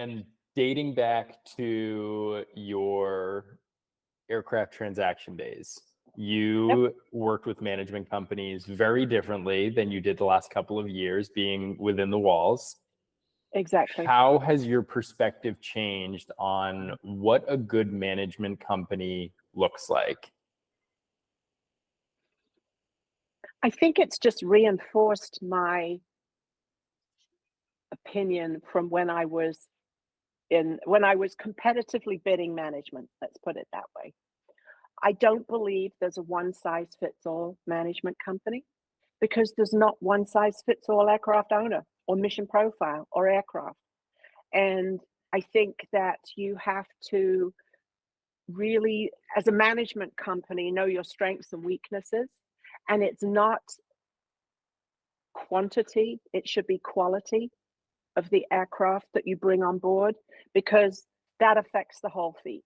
And dating back to your aircraft transaction days, you worked with management companies very differently than you did the last couple of years being within the walls. Exactly. How has your perspective changed on what a good management company looks like? I think it's just reinforced my opinion from when I was competitively bidding management, let's put it that way. I don't believe there's a one size fits all management company because there's not one size fits all aircraft owner or mission profile or aircraft. And I think that you have to really, as a management company, know your strengths and weaknesses. And it's not quantity, it should be quality of the aircraft that you bring on board, because that affects the whole fleet.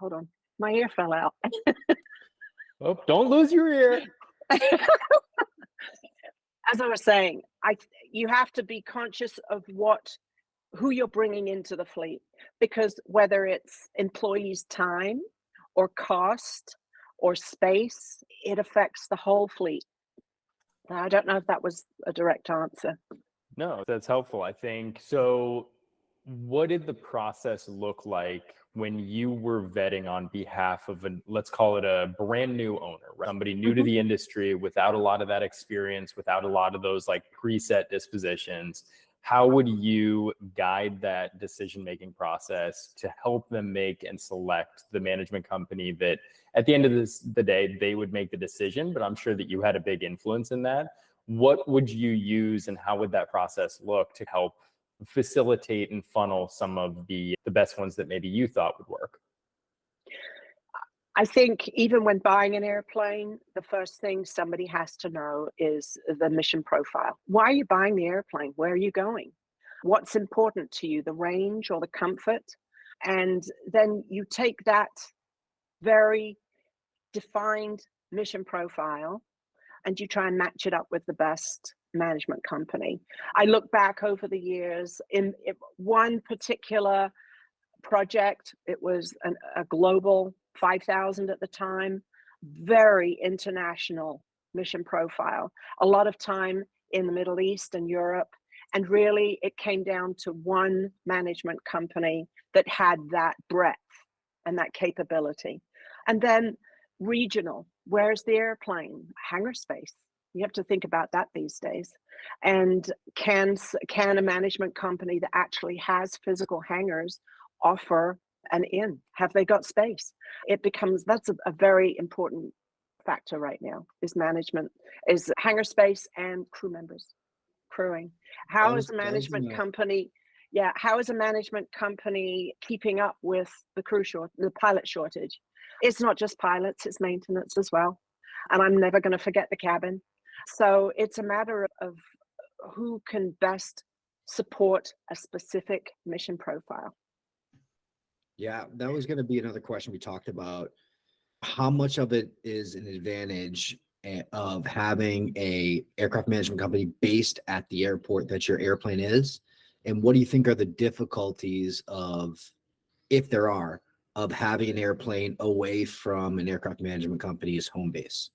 Hold on, my ear fell out. Oh, don't lose your ear. As I was saying, you have to be conscious of who you're bringing into the fleet, because whether it's employees' time or cost or space, it affects the whole fleet. I don't know if that was a direct answer. No, that's helpful. I think so. What did the process look like when you were vetting on behalf of let's call it a brand new owner, right? Somebody new to the industry without a lot of that experience, without a lot of those like preset dispositions? How would you guide that decision-making process to help them make and select the management company that at the end of the day, they would make the decision, but I'm sure that you had a big influence in that. What would you use and how would that process look to help facilitate and funnel some of the best ones that maybe you thought would work? I think even when buying an airplane, the first thing somebody has to know is the mission profile. Why are you buying the airplane? Where are you going? What's important to you, the range or the comfort? And then you take that very defined mission profile and you try and match it up with the best management company. I look back over the years in one particular project. It was a global 5,000 at the time, very international mission profile, a lot of time in the Middle East and Europe. And really, it came down to one management company that had that breadth and that capability. And then regional, where's the airplane? Hangar space. You have to think about that these days. And can a management company that actually has physical hangars offer an inn? Have they got space? That's a very important factor right now, is hangar space and crew members, crewing. How is a management company keeping up with the pilot shortage? It's not just pilots, it's maintenance as well. And I'm never going to forget the cabin. So it's a matter of who can best support a specific mission profile. Yeah, that was going to be another question we talked about. How much of it is an advantage of having a aircraft management company based at the airport that your airplane is? And what do you think are the difficulties if there are, of having an airplane away from an aircraft management company's home base?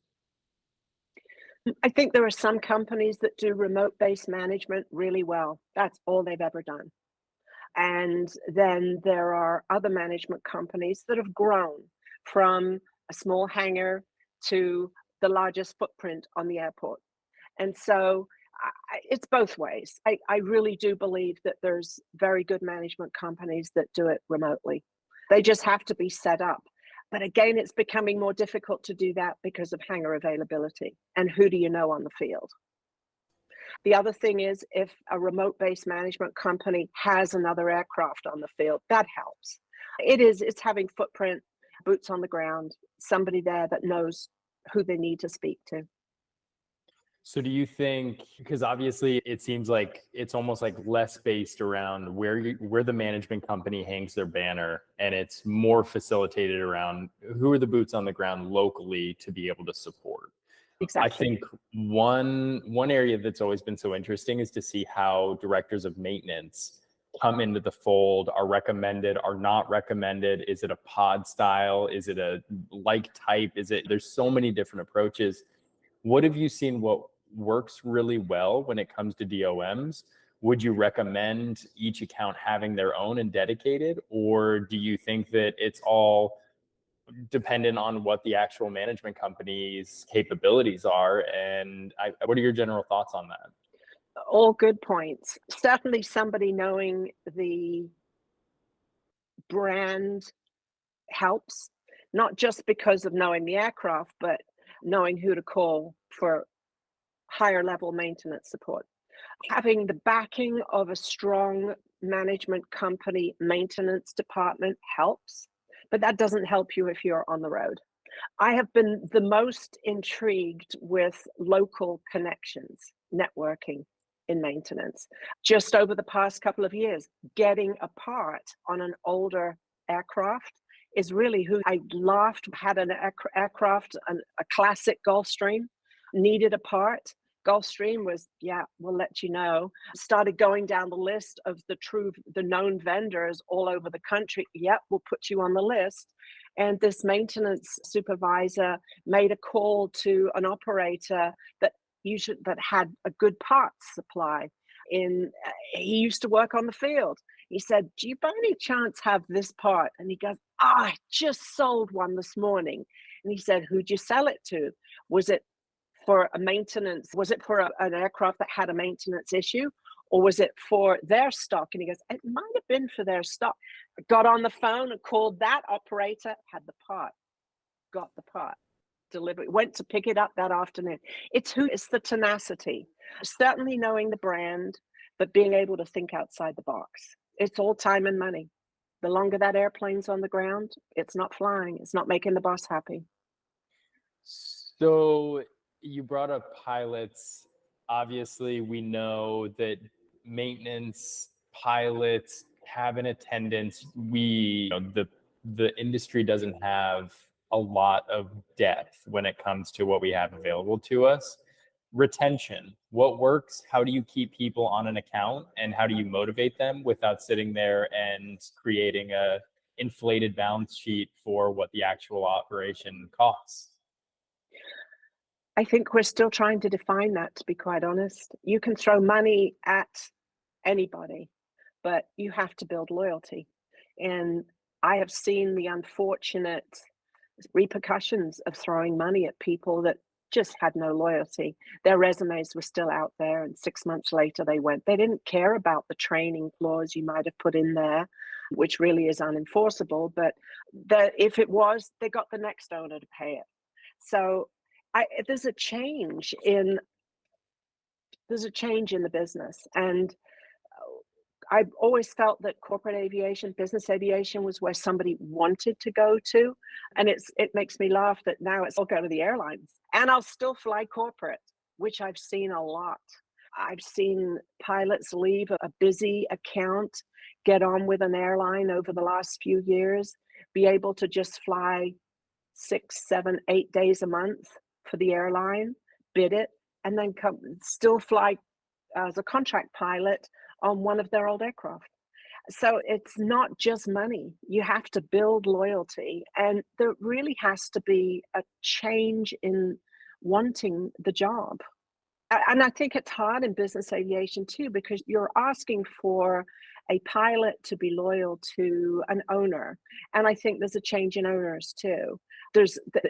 I think there are some companies that do remote-based management really well. That's all they've ever done. And then there are other management companies that have grown from a small hangar to the largest footprint on the airport. And so it's both ways. I really do believe that there's very good management companies that do it remotely. They just have to be set up. But again, it's becoming more difficult to do that because of hangar availability and who do you know on the field. The other thing is, if a remote-based management company has another aircraft on the field, that helps. It's having footprint, boots on the ground, somebody there that knows who they need to speak to. So do you think, because obviously it seems like it's almost like less based around where the management company hangs their banner, and it's more facilitated around who are the boots on the ground locally to be able to support? Exactly. I think one area that's always been so interesting is to see how directors of maintenance come into the fold, are recommended, are not recommended? Is it a pod style? Is it a like type? There's so many different approaches. What have you seen what works really well when it comes to DOMs? Would you recommend each account having their own and dedicated, or do you think that it's all dependent on what the actual management company's capabilities are? And what are your general thoughts on that? All good points. Certainly somebody knowing the brand helps, not just because of knowing the aircraft, but knowing who to call for higher level maintenance support. Having the backing of a strong management company maintenance department helps, but that doesn't help you if you're on the road. I have been the most intrigued with local connections, networking in maintenance. Just over the past couple of years, getting a part on an older aircraft is really who I laughed, had an aircraft, a classic Gulfstream, needed a part. Gulfstream was, yeah, we'll let you know. Started going down the list of the known vendors all over the country. Yep, we'll put you on the list. And this maintenance supervisor made a call to an operator that had a good parts supply. He used to work on the field. He said, "Do you by any chance have this part?" And he goes, "I just sold one this morning." And he said, "Who'd you sell it to? Was it for a maintenance? Was it for an aircraft that had a maintenance issue? Or was it for their stock?" And he goes, "It might have been for their stock." Got on the phone and called that operator, had the part, got the part, delivered, went to pick it up that afternoon. It's the tenacity. Certainly knowing the brand, but being able to think outside the box. It's all time and money. The longer that airplane's on the ground, it's not flying. It's not making the boss happy. So you brought up pilots. Obviously, we know that maintenance, pilots, cabin attendants, the industry doesn't have a lot of depth when it comes to what we have available to us. Retention, what works? How do you keep people on an account, and how do you motivate them without sitting there and creating a inflated balance sheet for what the actual operation costs? I think we're still trying to define that, to be quite honest. You can throw money at anybody, but you have to build loyalty. And I have seen the unfortunate repercussions of throwing money at people that just had no loyalty. Their resumes were still out there, and 6 months later they went. They didn't care about the training clause you might have put in there, which really is unenforceable, but if it was, they got the next owner to pay it. So there's a change in the business, and I've always felt that corporate aviation, business aviation, was where somebody wanted to go to, and it makes me laugh that now I'll go to the airlines, and I'll still fly corporate, which I've seen a lot. I've seen pilots leave a busy account, get on with an airline over the last few years, be able to just fly 6, 7, 8 days a month for the airline, bid it, and then still fly as a contract pilot on one of their old aircraft. So it's not just money. You have to build loyalty, and there really has to be a change in wanting the job. And I think it's hard in business aviation too, because you're asking for a pilot to be loyal to an owner. And I think there's a change in owners too.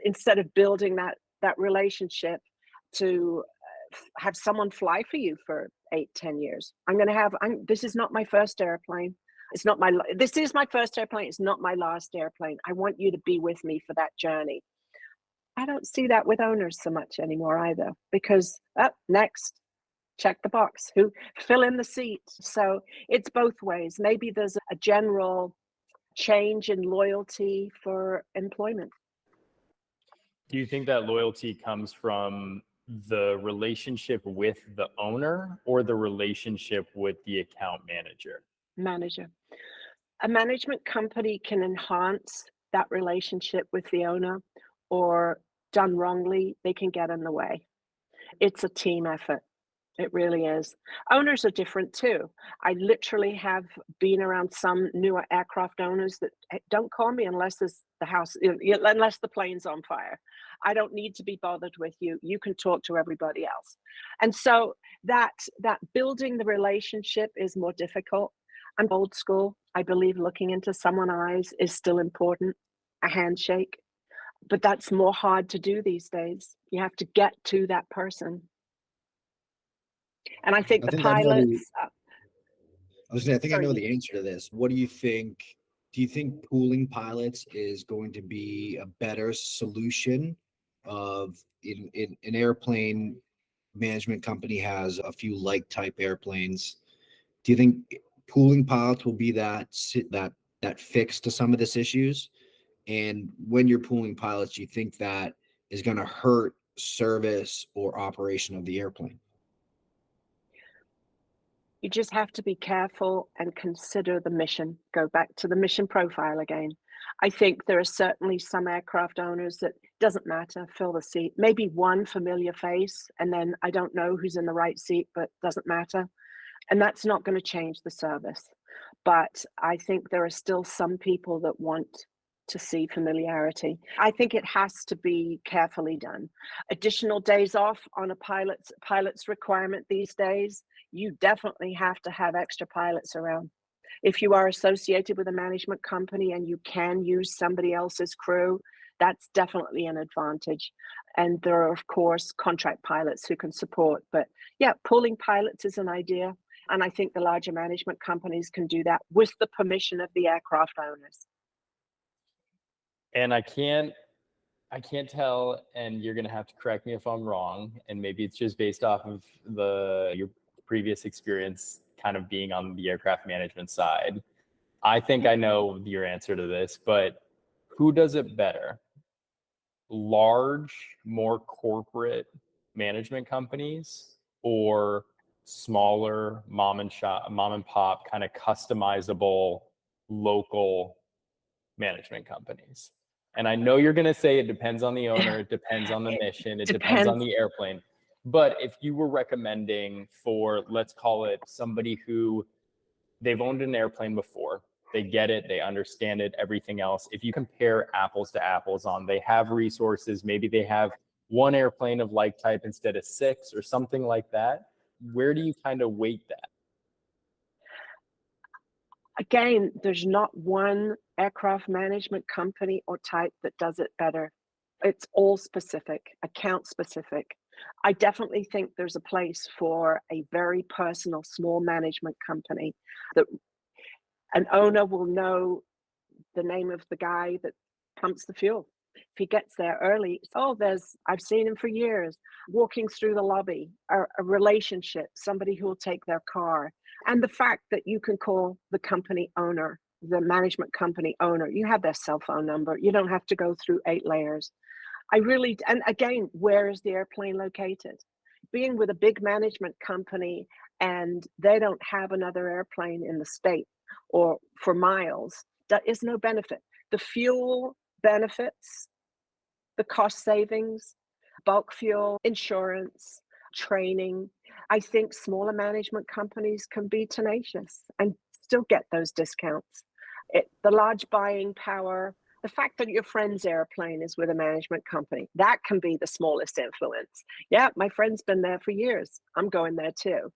Instead of building that relationship to have someone fly for you for 8, 10 years. This is not my first airplane. This is my first airplane. It's not my last airplane. I want you to be with me for that journey. I don't see that with owners so much anymore either, because next, check the box, who fill in the seat. So it's both ways. Maybe there's a general change in loyalty for employment. Do you think that loyalty comes from the relationship with the owner or the relationship with the account manager? Manager. A management company can enhance that relationship with the owner, or done wrongly, they can get in the way. It's a team effort. It really is. Owners are different too. I literally have been around some newer aircraft owners that don't call me unless there's the house, unless the plane's on fire. I don't need to be bothered with you. You can talk to everybody else. And so that building the relationship is more difficult. I'm old school. I believe looking into someone's eyes is still important. A handshake, but that's more hard to do these days. You have to get to that person. And I think I the think I know the, pilots, I was saying, I think I sorry, know the answer to this. What do you think? Do you think pooling pilots is going to be a better solution of in an airplane management company has a few like type airplanes? Do you think pooling pilots will be that fix to some of this issues? And when you're pooling pilots, do you think that is going to hurt service or operation of the airplane? you just have to be careful and consider the mission. Go back to the mission profile again. I think there are certainly some aircraft owners that doesn't matter, fill the seat. Maybe one familiar face, and then I don't know who's in the right seat, but doesn't matter. And that's not going to change the service. But I think there are still some people that want to see familiarity. I think it has to be carefully done. Additional days off on a pilot's requirement these days. You definitely have to have extra pilots around. If you are associated with a management company and you can use somebody else's crew, that's definitely an advantage. And there are, of course, contract pilots who can support. But yeah, pooling pilots is an idea. And I think the larger management companies can do that with the permission of the aircraft owners. And I can't tell, and you're gonna have to correct me if I'm wrong, and maybe it's just based off of your previous experience kind of being on the aircraft management side. I think I know your answer to this, but who does it better? Large, more corporate management companies, or smaller mom and pop kind of customizable local management companies? And I know you're going to say it depends on the owner, it depends on the It mission, it depends on depends. the airplane. But if you were recommending for, let's call it somebody who they've owned an airplane before, they get it, they understand it, everything else. If you compare apples to apples on, they have resources, maybe they have one airplane of like type instead of six or something like that. Where do you kind of weight that? Again, there's not one aircraft management company or type that does it better. It's all specific, account specific. I definitely think there's a place for a very personal small management company that an owner will know the name of the guy that pumps the fuel. If he gets there early, oh, I've seen him for years, walking through the lobby, a relationship, somebody who will take their car. And the fact that you can call the company owner, the management company owner, you have their cell phone number. You don't have to go through 8 layers. And again, where is the airplane located? Being with a big management company and they don't have another airplane in the state or for miles, that is no benefit. The fuel benefits, the cost savings, bulk fuel, insurance, training. I think smaller management companies can be tenacious and still get those discounts. The large buying power, the fact that your friend's airplane is with a management company, that can be the smallest influence. Yeah, my friend's been there for years. I'm going there too.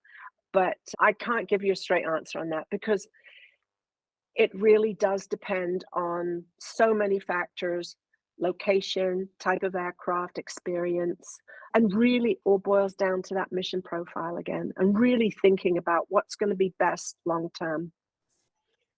But I can't give you a straight answer on that because it really does depend on so many factors: location, type of aircraft, experience, and really all boils down to that mission profile again, and really thinking about what's going to be best long term.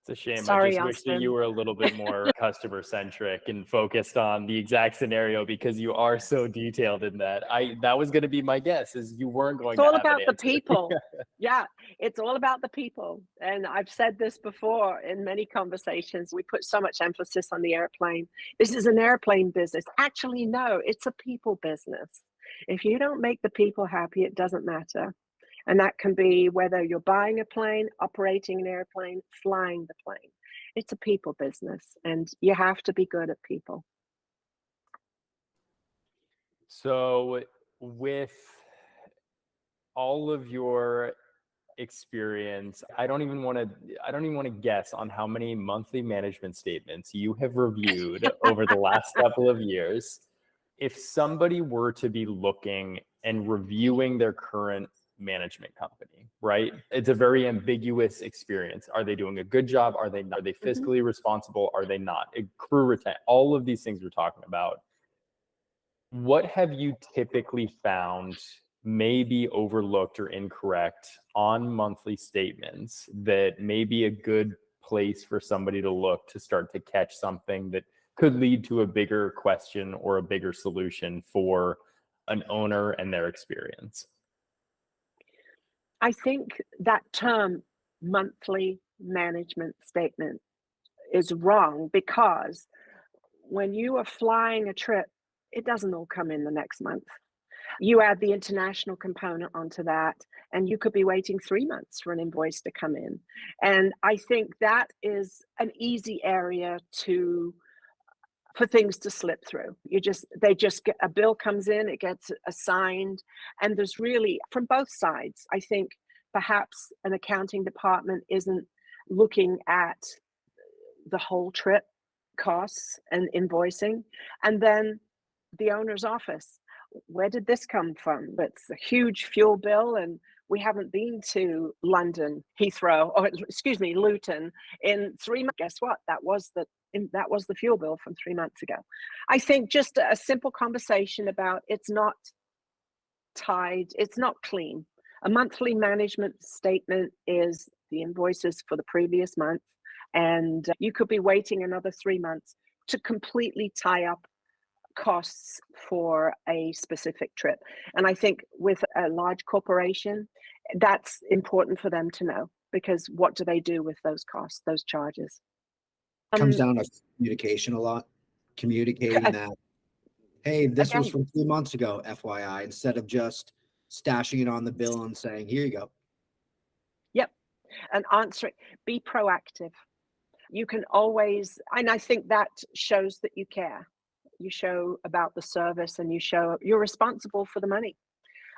It's a shame. I Sorry, just wish that you Austin. were a little bit more customer centric and focused on the exact scenario because you are so detailed in that. That was going to be my guess, is you weren't going It's to all have an about the answer. people. Yeah, it's all about the people. And I've said this before in many conversations. We put so much emphasis on the airplane. This is an airplane business. Actually, no, it's a people business. If you don't make the people happy, it doesn't matter. And that can be whether you're buying a plane, operating an airplane, flying the plane. It's a people business, and you have to be good at people. So with all of your experience, I don't even want to guess on how many monthly management statements you have reviewed over the last couple of years. If somebody were to be looking and reviewing their current management company, right? It's a very ambiguous experience. Are they doing a good job? Are they fiscally responsible? Are they not? Crew retention, all of these things we're talking about. What have you typically found may be overlooked or incorrect on monthly statements that may be a good place for somebody to look to start to catch something that could lead to a bigger question or a bigger solution for an owner and their experience? I think that term monthly management statement is wrong, because when you are flying a trip, it doesn't all come in the next month. You add the international component onto that, and you could be waiting 3 months for an invoice to come in. And I think that is an easy area for things to slip through. They just get a bill comes in, it gets assigned, and there's really, from both sides, I think perhaps an accounting department isn't looking at the whole trip costs and invoicing. And then the owner's office, where did this come from? That's a huge fuel bill, and we haven't been to London, Heathrow, or excuse me, Luton in 3 months. Guess what? That was the fuel bill from 3 months ago. I think just a simple conversation about it's not tied, it's not clean. A monthly management statement is the invoices for the previous month, and you could be waiting another 3 months to completely tie up costs for a specific trip. And I think with a large corporation, that's important for them to know, because what do they do with those costs, those charges? Comes down to communication a lot. Communicating that, hey, this was from 3 months ago, FYI, instead of just stashing it on the bill and saying, here you go. Yep. And answering, be proactive. You can always, and I think that shows that you care. You show about the service, and you show you're responsible for the money.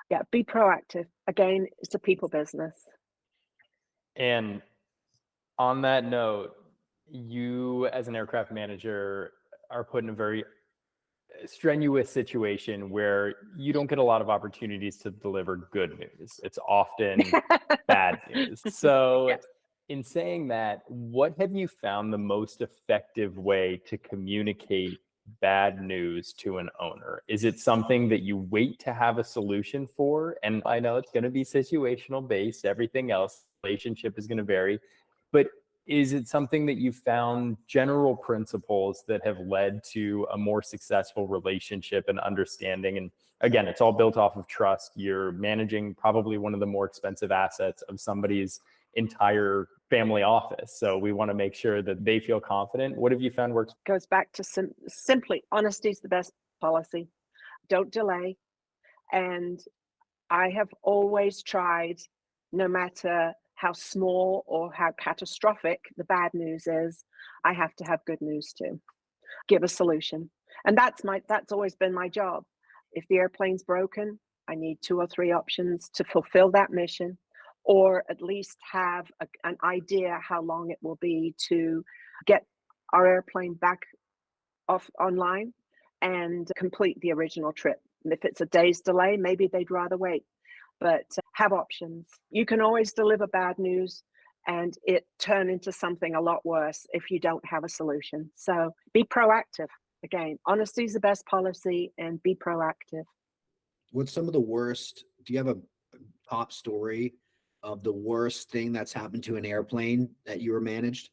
Yeah, be proactive. Again, it's a people business. And on that note, you as an aircraft manager are put in a very strenuous situation where you don't get a lot of opportunities to deliver good news. It's often bad news. So Yes. In saying that, what have you found the most effective way to communicate bad news to an owner? Is it something that you wait to have a solution for? And I know it's going to be situational based, everything else, relationship is going to vary, but is it something that you found general principles that have led to a more successful relationship and understanding? And again, it's all built off of trust. You're managing probably one of the more expensive assets of somebody's entire family office. So we want to make sure that they feel confident. What have you found works? Goes back to simply, honesty is the best policy. Don't delay. And I have always tried, no matter how small or how catastrophic the bad news is, I have to have good news too. Give a solution. And that's always been my job. If the airplane's broken, I need 2 or 3 options to fulfill that mission, or at least have an idea how long it will be to get our airplane back online and complete the original trip. And if it's a day's delay, maybe they'd rather wait, but have options. You can always deliver bad news and it turn into something a lot worse if you don't have a solution. So be proactive. Again, honesty is the best policy, and be proactive. What's some of the worst? Do you have a top story of the worst thing that's happened to an airplane that you were managed?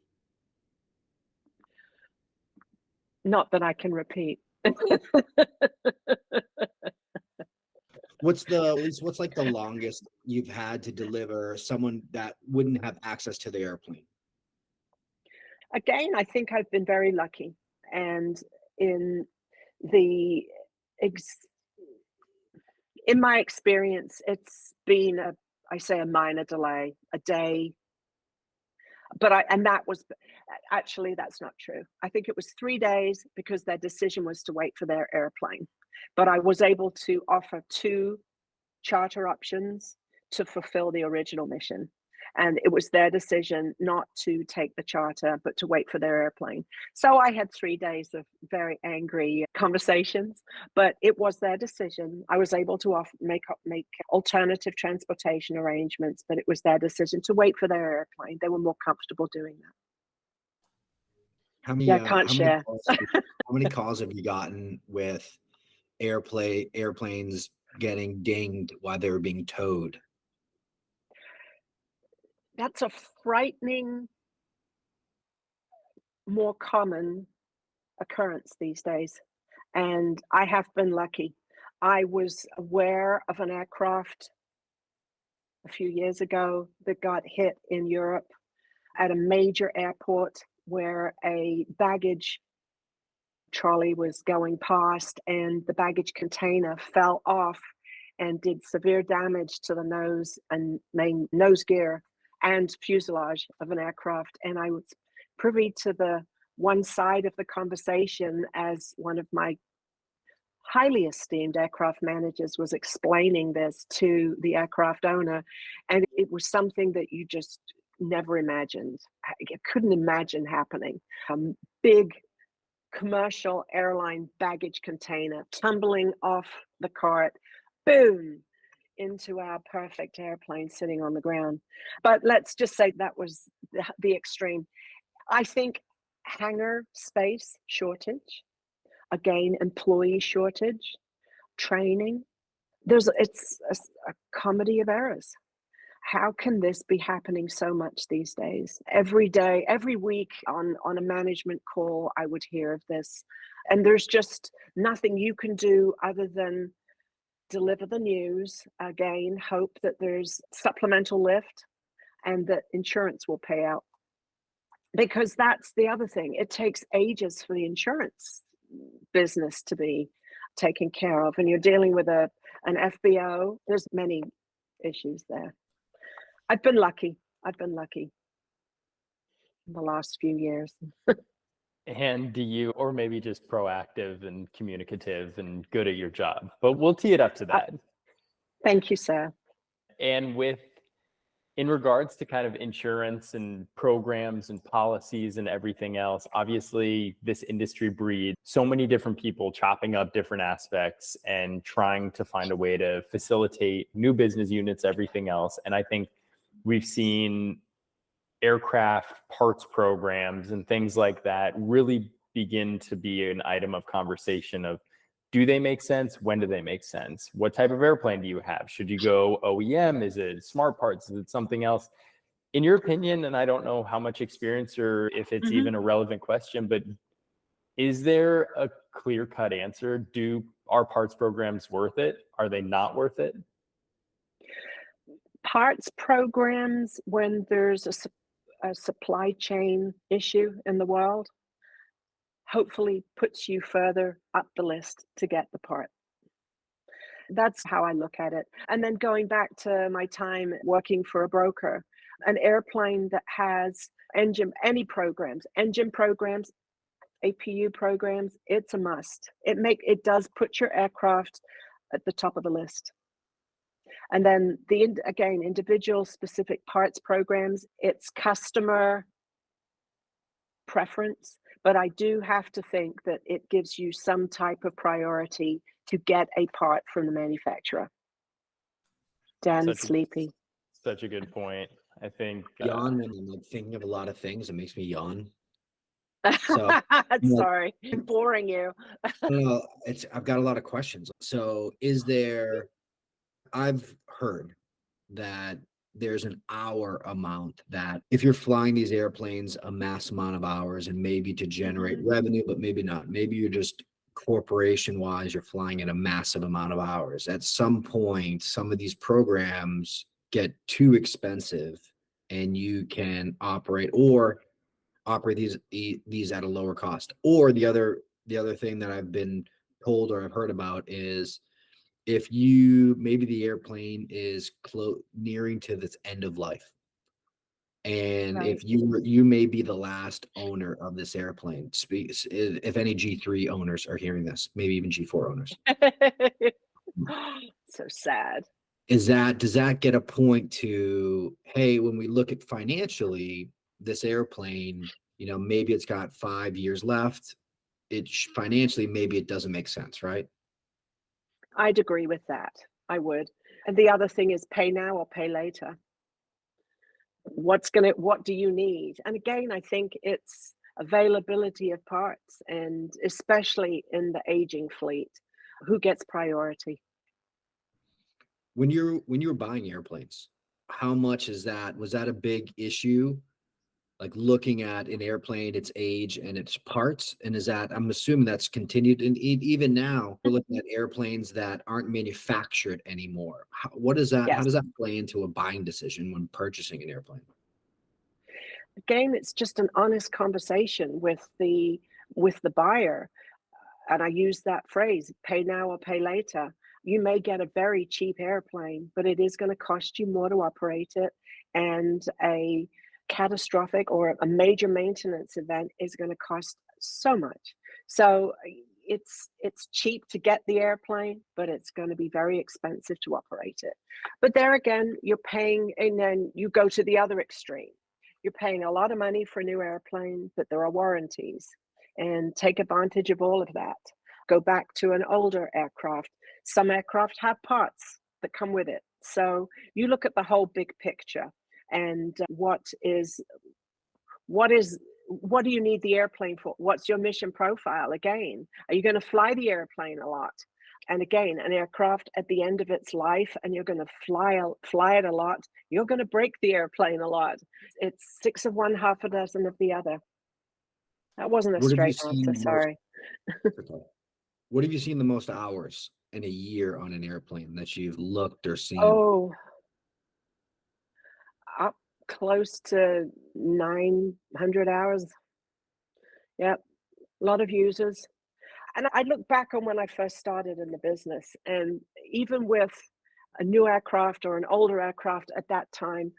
Not that I can repeat. What's like the longest you've had to deliver someone that wouldn't have access to the airplane? Again, I think I've been very lucky, and in my experience, it's been a minor delay, a day. And that was actually, that's not true. I think it was 3 days, because their decision was to wait for their airplane. But I was able to offer 2 charter options to fulfill the original mission. And it was their decision not to take the charter, but to wait for their airplane. So I had 3 days of very angry conversations, but it was their decision. I was able to make alternative transportation arrangements, but it was their decision to wait for their airplane. They were more comfortable doing that. How many, Yeah, I can't share. how many calls have you gotten with airplanes getting dinged while they were being towed? That's a frightening, more common occurrence these days. And I have been lucky. I was aware of an aircraft a few years ago that got hit in Europe at a major airport where a baggage trolley was going past and the baggage container fell off and did severe damage to the nose and main nose gear and fuselage of an aircraft. And I was privy to the one side of the conversation as one of my highly esteemed aircraft managers was explaining this to the aircraft owner. And it was something that you just never imagined. I couldn't imagine happening. Big commercial airline baggage container tumbling off the cart, boom, into our perfect airplane sitting on the ground. But let's just say that was the extreme. I think hangar space shortage, again, employee shortage, training. It's a comedy of errors. How can this be happening so much these days? Every day, every week on a management call, I would hear of this. And there's just nothing you can do other than deliver the news, again, hope that there's supplemental lift and that insurance will pay out. Because that's the other thing. It takes ages for the insurance business to be taken care of. And you're dealing with an FBO. There's many issues there. I've been lucky in the last few years. And do you, or maybe just proactive and communicative and good at your job, but we'll tee it up to that. Thank you, sir. And in regards to kind of insurance and programs and policies and everything else, obviously this industry breeds so many different people chopping up different aspects and trying to find a way to facilitate new business units, everything else. And I think we've seen aircraft parts programs and things like that really begin to be an item of conversation of, do they make sense? When do they make sense? What type of airplane do you have? Should you go OEM? Is it smart parts? Is it something else? In your opinion, and I don't know how much experience or if it's even a relevant question, but is there a clear-cut answer? Are parts programs worth it? Are they not worth it? Parts programs, when there's a supply chain issue in the world, hopefully puts you further up the list to get the part. That's how I look at it. And then going back to my time working for a broker, an airplane that has engine programs, APU programs, it's a must. It does put your aircraft at the top of the list. And then individual specific parts programs, it's customer preference, but I do have to think that it gives you some type of priority to get a part from the manufacturer. Dan's sleepy. Such a good point. I think yawn when I'm like thinking of a lot of things. It makes me yawn. So sorry, I'm boring you. No, I've got a lot of questions. So I've heard that there's an hour amount that if you're flying these airplanes a mass amount of hours and maybe to generate revenue, but maybe not, maybe you're just corporation wise, you're flying at a massive amount of hours. At some point, some of these programs get too expensive and you can operate these at a lower cost. Or the other thing that I've been told or I've heard about is if maybe the airplane is nearing to this end of life, and right. if you may be the last owner of this airplane, if any G3 owners are hearing this, maybe even G4 owners. So sad. does that get a point to, hey, when we look at financially, this airplane, maybe it's got 5 years left. Financially, maybe it doesn't make sense, right? I'd agree with that. I would. And the other thing is pay now or pay later. What do you need? And again, I think it's availability of parts, and especially in the aging fleet, who gets priority? When you were buying airplanes, how much was that a big issue? Like looking at an airplane, its age and its parts, and I'm assuming that's continued, and even now we're looking at airplanes that aren't manufactured anymore. How does Yes. that play into a buying decision when purchasing an airplane? Again, it's just an honest conversation with the buyer. And I use that phrase, pay now or pay later. You may get a very cheap airplane, but it is going to cost you more to operate it. And a catastrophic or a major maintenance event is going to cost so much. So it's cheap to get the airplane, but it's going to be very expensive to operate it. But there again, you're paying, and then you go to the other extreme. You're paying a lot of money for a new airplane, but there are warranties, and take advantage of all of that. Go back to an older aircraft. Some aircraft have parts that come with it. So you look at the whole big picture, and what do you need the airplane for? What's your mission profile? Again, are you going to fly the airplane a lot? And again, an aircraft at the end of its life, and you're going to fly it a lot, you're going to break the airplane a lot. It's six of one, half a dozen of the other. That wasn't a What have you straight seen answer, sorry. What have you seen the most hours in a year on an airplane that you've looked or seen? Oh, up close to 900 hours. Yep, a lot of users. And I look back on when I first started in the business, and even with a new aircraft or an older aircraft at that time,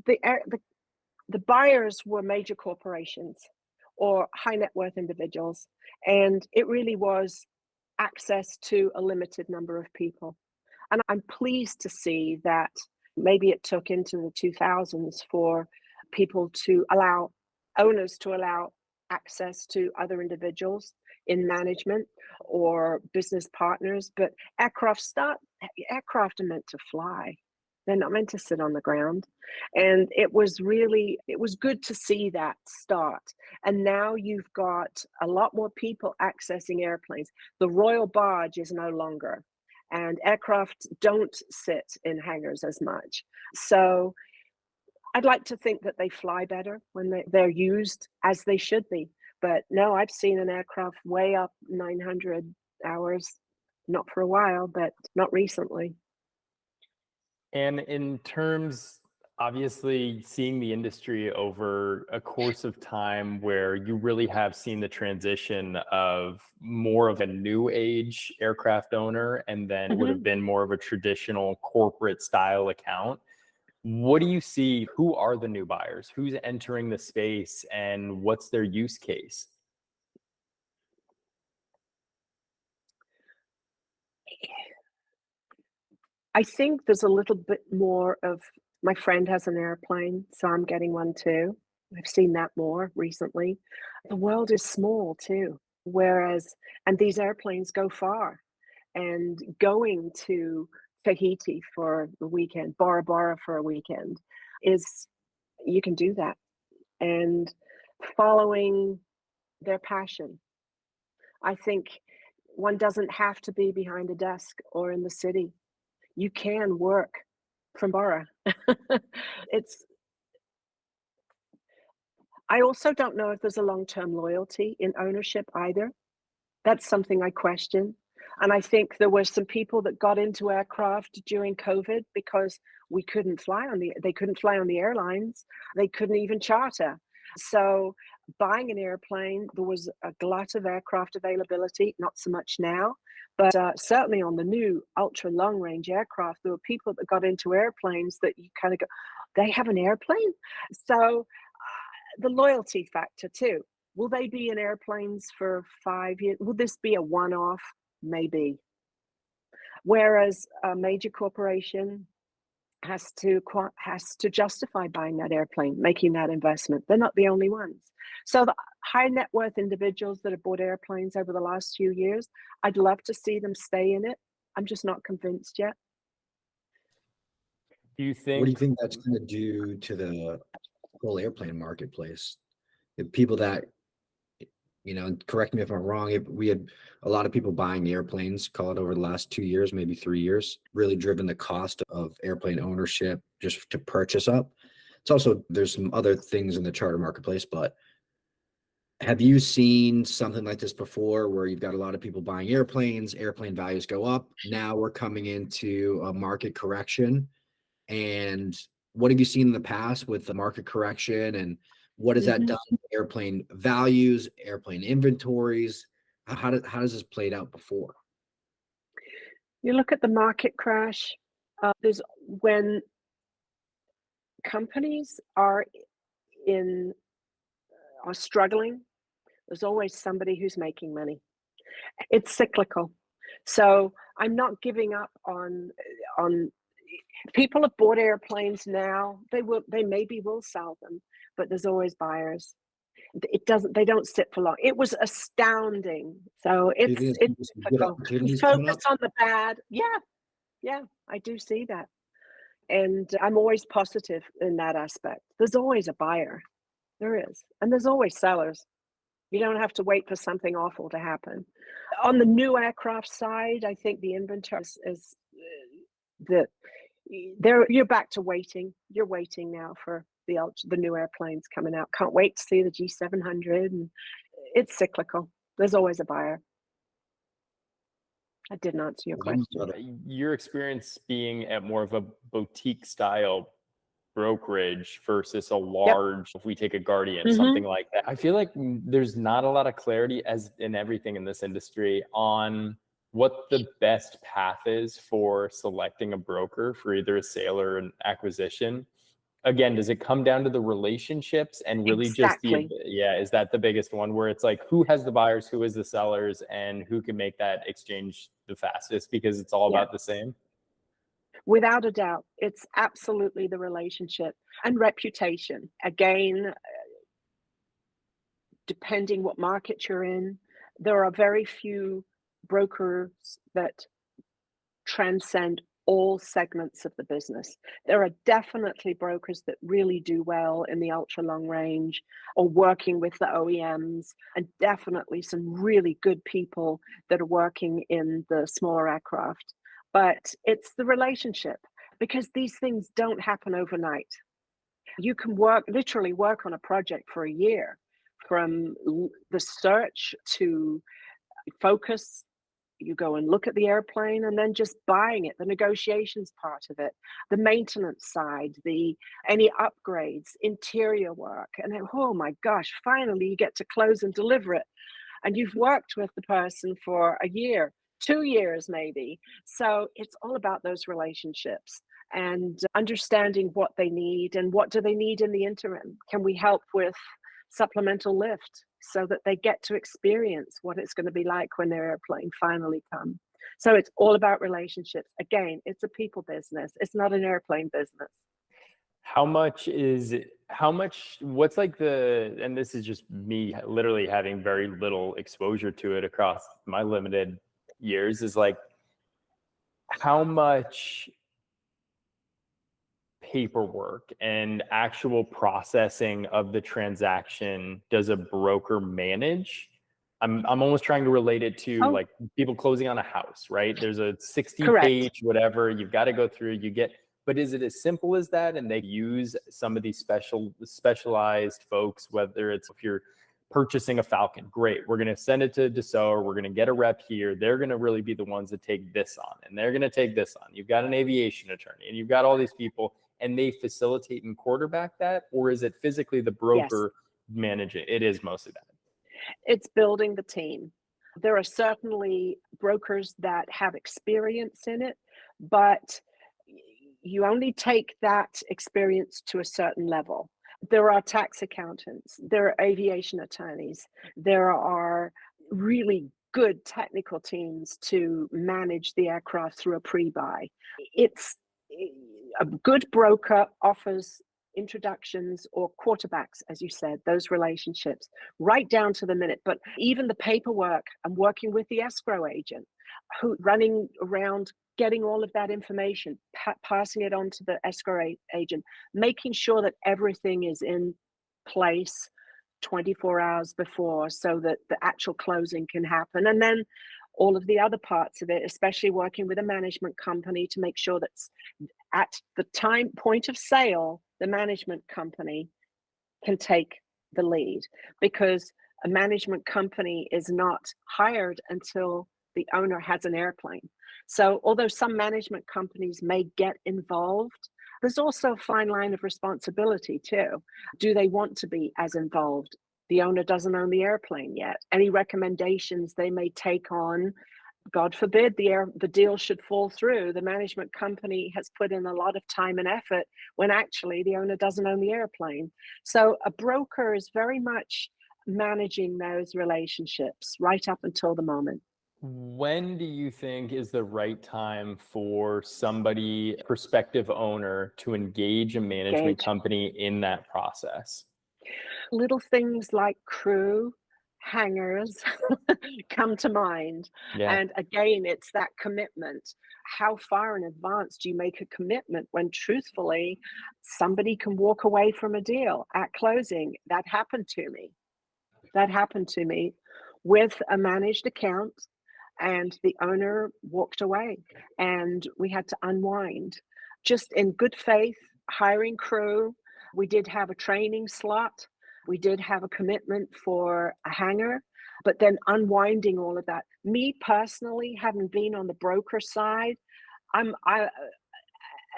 the buyers were major corporations or high net worth individuals, and it really was access to a limited number of people. And I'm pleased to see that maybe it took into the 2000s for owners to allow access to other individuals in management or business partners. But aircraft are meant to fly. They're not meant to sit on the ground. And it was good to see that start. And now you've got a lot more people accessing airplanes. The Royal Barge is no longer, and aircraft don't sit in hangars as much. So I'd like to think that they fly better when they're used as they should be. But no, I've seen an aircraft way up 900 hours, not for a while, but not recently. And in terms, obviously, seeing the industry over a course of time where you really have seen the transition of more of a new age aircraft owner, and then would have been more of a traditional corporate style account. What do you see? Who are the new buyers? Who's entering the space, and what's their use case? I think there's a little bit more of, my friend has an airplane, so I'm getting one too. I've seen that more recently. The world is small too, and these airplanes go far. And going to Tahiti for the weekend, Bora Bora for a weekend, you can do that. And following their passion. I think one doesn't have to be behind a desk or in the city. You can work from Bora. I also don't know if there's a long-term loyalty in ownership either. That's something I question. And I think there were some people that got into aircraft during COVID because they couldn't fly on the airlines. They couldn't even charter. So buying an airplane, there was a glut of aircraft availability, not so much now, but certainly on the new ultra long range aircraft, there were people that got into airplanes that you kind of go, they have an airplane? So the loyalty factor too. Will they be in airplanes for 5 years? Will this be a one-off? Maybe. Whereas a major corporation, has to justify buying that airplane, making that investment. They're not the only ones. So the high net worth individuals that have bought airplanes over the last few years, I'd love to see them stay in it. I'm just not convinced yet. Do you What do you think think that's going to do to the whole airplane marketplace? The people that, correct me if I'm wrong, if we had a lot of people buying airplanes, call it over the last 2 years, maybe 3 years, really driven the cost of airplane ownership just to purchase up. It's also, there's some other things in the charter marketplace, but have you seen something like this before where you've got a lot of people buying airplanes, airplane values go up? Now we're coming into a market correction. And what have you seen in the past with the market correction, and what has that done to airplane values, airplane inventories? How does this played out before? You look at the market crash, there's when companies are struggling, there's always somebody who's making money. It's cyclical. So I'm not giving up on people have bought airplanes now. They maybe will sell them, but there's always buyers. They don't sit for long. It was astounding. So Do you think it's there's gonna be some good cyclical. opportunities coming up? Focus on the bad. Yeah, I do see that. And I'm always positive in that aspect. There's always a buyer. There is. And there's always sellers. You don't have to wait for something awful to happen. On the new aircraft side, I think the inventory is that you're back to waiting. You're waiting now for the new airplanes coming out. Can't wait to see the G700, and it's cyclical. There's always a buyer. I didn't answer your question. your experience being at more of a boutique style brokerage versus a large, if we take a Guardian, something like that, I feel like there's not a lot of clarity, as in everything in this industry, on what the best path is for selecting a broker for either a sale or an acquisition. Again, does it come down to the relationships and really Exactly. is that the biggest one, where it's like, who has the buyers, who is the sellers, and who can make that exchange the fastest, because it's all about the same? Without a doubt, it's absolutely the relationship and reputation. Again, depending what market you're in, there are very few brokers that transcend all segments of the business. There are definitely brokers that really do well in the ultra long range or working with the OEMs, and definitely some really good people that are working in the smaller aircraft. But it's the relationship, because these things don't happen overnight. You can literally work on a project for a year, from the search to focus. You go and look at the airplane, and then just buying it, the negotiations part of it, the maintenance side, any upgrades, interior work, and then, oh my gosh, finally you get to close and deliver it, and you've worked with the person for a year, 2 years maybe. So it's all about those relationships and understanding what they need, and what do they need in the interim. Can we help with supplemental lift so that they get to experience what it's going to be like when their airplane finally comes? So it's all about relationships. Again, it's a people business. It's not an airplane business. What's like and this is just me literally having very little exposure to it across my limited years, is like, how much paperwork and actual processing of the transaction does a broker manage? I'm almost trying to relate it to like people closing on a house, right? There's a 60-page whatever you've got to go through. But is it as simple as that? And they use some of these specialized folks, whether it's, if you're purchasing a Falcon, great, we're going to send it to Dassault, or we're going to get a rep here. They're going to really be the ones that take this on, and they're going to take this on. You've got an aviation attorney, and you've got all these people, and they facilitate and quarterback that? Or is it physically the broker managing? It is mostly that. It's building the team. There are certainly brokers that have experience in it, but you only take that experience to a certain level. There are tax accountants, there are aviation attorneys, there are really good technical teams to manage the aircraft through a pre-buy. A good broker offers introductions or quarterbacks, as you said, those relationships right down to the minute. But even the paperwork and working with the escrow agent, who running around getting all of that information, passing it on to the escrow agent, making sure that everything is in place 24 hours before so that the actual closing can happen. And then all of the other parts of it, especially working with a management company to make sure that at the point of sale, the management company can take the lead, because a management company is not hired until the owner has an airplane. So although some management companies may get involved, there's also a fine line of responsibility too. Do they want to be as involved? The owner doesn't own the airplane yet. Any recommendations they may take on, God forbid the deal should fall through, the management company has put in a lot of time and effort when actually the owner doesn't own the airplane. So a broker is very much managing those relationships right up until the moment. When do you think is the right time for somebody, prospective owner, to engage a management company in that process? Little things like crew, hangars come to mind. Yeah. And again, it's that commitment. How far in advance do you make a commitment when truthfully somebody can walk away from a deal at closing? That happened to me. That happened to me with a managed account, and the owner walked away and we had to unwind. Just in good faith, hiring crew. We did have a training slot. We did have a commitment for a hangar, but then unwinding all of that. Me personally, having been on the broker side, and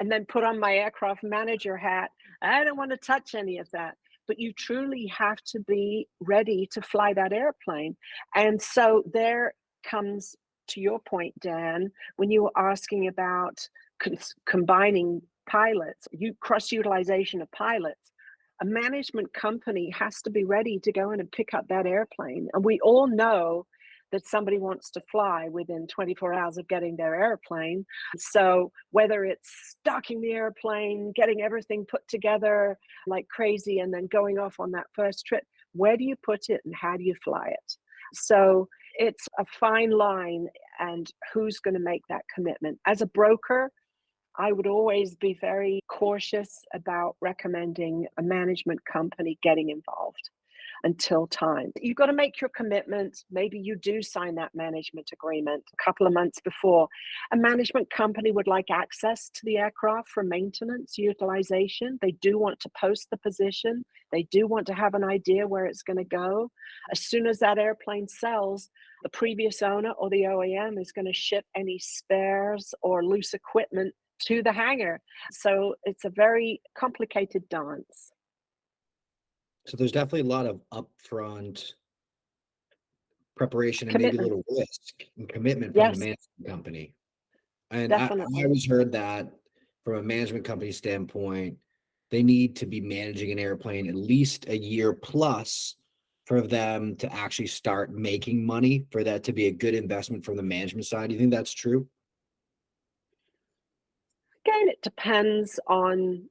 then put on my aircraft manager hat. I don't want to touch any of that. But you truly have to be ready to fly that airplane. And so there comes to your point, Dan, when you were asking about combining pilots, cross utilization of pilots. A management company has to be ready to go in and pick up that airplane. And we all know that somebody wants to fly within 24 hours of getting their airplane. So whether it's stocking the airplane, getting everything put together like crazy, and then going off on that first trip, where do you put it and how do you fly it? So it's a fine line, and who's going to make that commitment? As a broker, I would always be very cautious about recommending a management company getting involved until time. You've got to make your commitment. Maybe you do sign that management agreement a couple of months before. A management company would like access to the aircraft for maintenance, utilization. They do want to post the position. They do want to have an idea where it's going to go. As soon as that airplane sells, the previous owner or the OEM is going to ship any spares or loose equipment to the hangar. So it's a very complicated dance. So there's definitely a lot of upfront preparation and Commitment. maybe a little risk and commitment from Yes, the management company. And I definitely. always heard that from a management company standpoint, they need to be managing an airplane at least a year plus for them to actually start making money, for that to be a good investment from the management side. Do you think that's true? Again, it depends on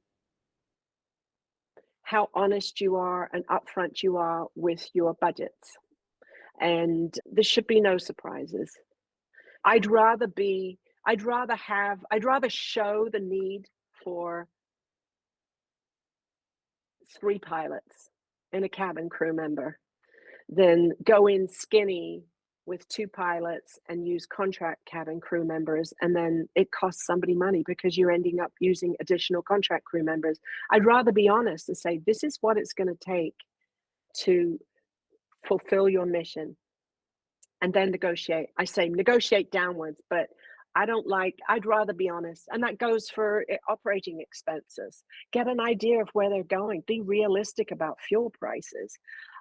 how honest you are and upfront you are with your budgets. And there should be no surprises. I'd rather show the need for 3 pilots and a cabin crew member than go in skinny with 2 pilots and use contract cabin crew members, and then it costs somebody money because you're ending up using additional contract crew members. I'd rather be honest and say, this is what it's going to take to fulfill your mission, and then negotiate. I say negotiate downwards, but I'd rather be honest. And that goes for operating expenses. Get an idea of where they're going. Be realistic about fuel prices.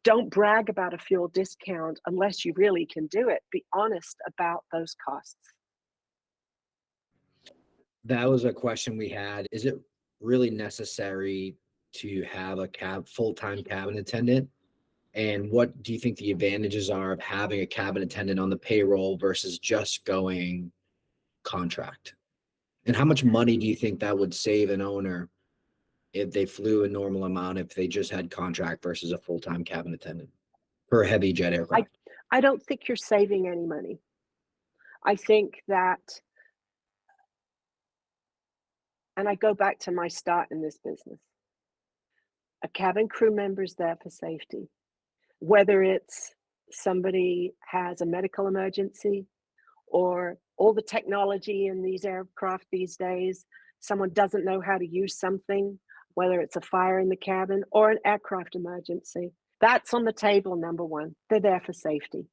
Don't brag about a fuel discount unless you really can do it. Be honest about those costs. That was a question we had. Is it really necessary to have a full-time cabin attendant? And what do you think the advantages are of having a cabin attendant on the payroll versus just going contract? And how much money do you think that would save an owner if they flew a normal amount, if they just had contract versus a full-time cabin attendant for a heavy jet aircraft? I don't think you're saving any money. I think that, and I go back to my start in this business, a cabin crew member is there for safety. Whether it's somebody has a medical emergency or all the technology in these aircraft these days, someone doesn't know how to use something, whether it's a fire in the cabin or an aircraft emergency. That's on the table, number one. They're there for safety.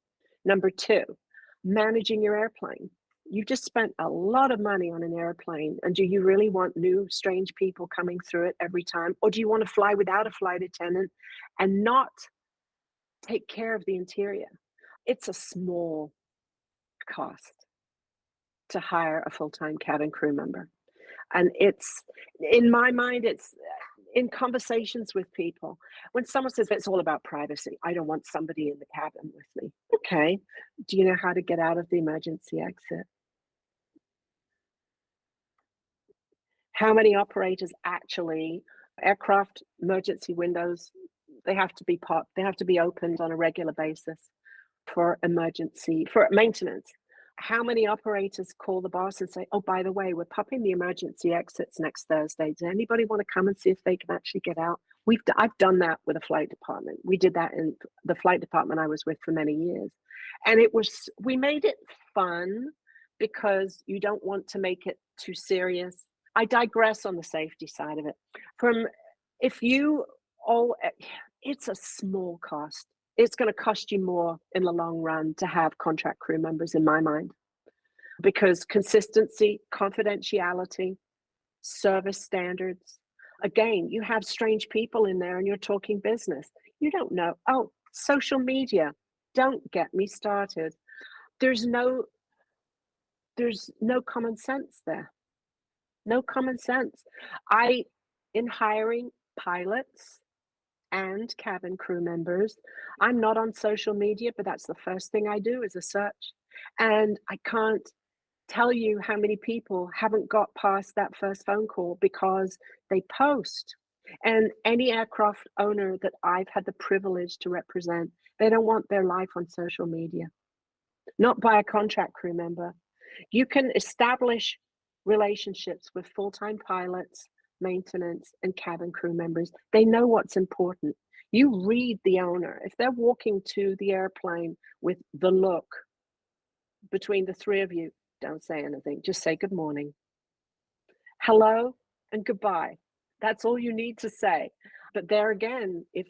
Number two, managing your airplane. You just spent a lot of money on an airplane, and do you really want new, strange people coming through it every time? Or do you want to fly without a flight attendant and not take care of the interior? It's a small cost to hire a full-time cabin crew member. And it's, in my mind, it's in conversations with people. When someone says it's all about privacy, I don't want somebody in the cabin with me. Okay, do you know how to get out of the emergency exit? How many operators actually, aircraft emergency windows, they have to be opened on a regular basis for maintenance. How many operators call the boss and say, oh, by the way, we're popping the emergency exits next Thursday. Does anybody want to come and see if they can actually get out? I've done that with a flight department. We did that in the flight department I was with for many years. And we made it fun because you don't want to make it too serious. I digress on the safety side of it. It's a small cost. It's going to cost you more in the long run to have contract crew members, in my mind, because consistency, confidentiality, service standards. Again, you have strange people in there and you're talking business. You don't know. Oh, social media. Don't get me started. There's no common sense there. No common sense. In hiring pilots and cabin crew members, I'm not on social media, but that's the first thing I do is a search. And I can't tell you how many people haven't got past that first phone call because they post. And any aircraft owner that I've had the privilege to represent, they don't want their life on social media, not by a contract crew member. You can establish relationships with full-time pilots, maintenance, and cabin crew members. They know what's important. You read the owner. If they're walking to the airplane with the look between the three of you, don't say anything. Just say good morning, hello, and goodbye. That's all you need to say. But there again, if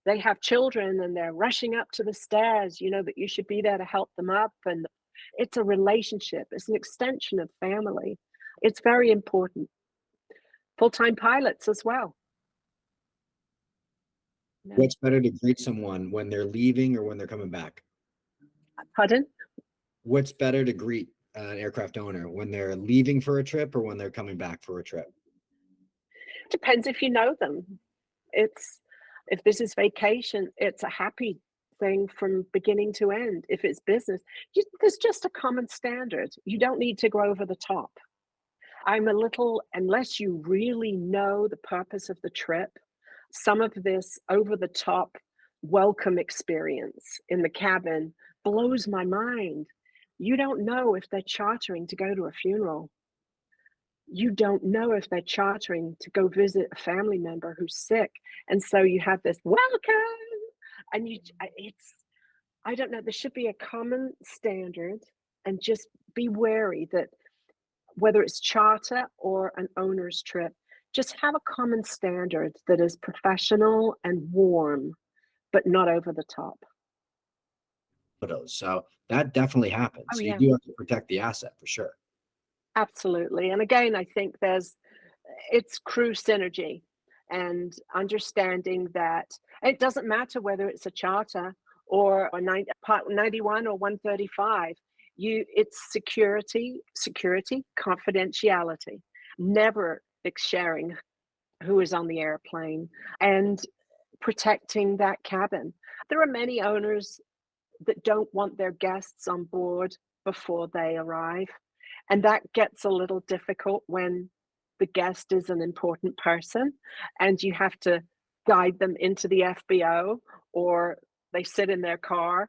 they have children and they're rushing up to the stairs, you know that you should be there to help them up. And it's a relationship. It's an extension of family. It's very important. Full-time pilots as well. What's better to greet someone when they're leaving or when they're coming back? Pardon? What's better to greet an aircraft owner when they're leaving for a trip or when they're coming back for a trip? Depends if you know them. If this is vacation, it's a happy thing from beginning to end. If it's business, there's just a common standard. You don't need to go over the top. Unless you really know the purpose of the trip, some of this over the top welcome experience in the cabin blows my mind. You don't know if they're chartering to go to a funeral. You don't know if they're chartering to go visit a family member who's sick. And so you have this welcome, and I don't know, there should be a common standard, and just be wary that whether it's charter or an owner's trip, just have a common standard that is professional and warm, but not over the top. So that definitely happens. Oh, So yeah. you do have to protect the asset for sure. Absolutely. And again, I think it's crew synergy and understanding that it doesn't matter whether it's a charter or Part 91 or 135. It's security, confidentiality, never sharing who is on the airplane, and protecting that cabin. There are many owners that don't want their guests on board before they arrive. And that gets a little difficult when the guest is an important person and you have to guide them into the FBO or they sit in their car.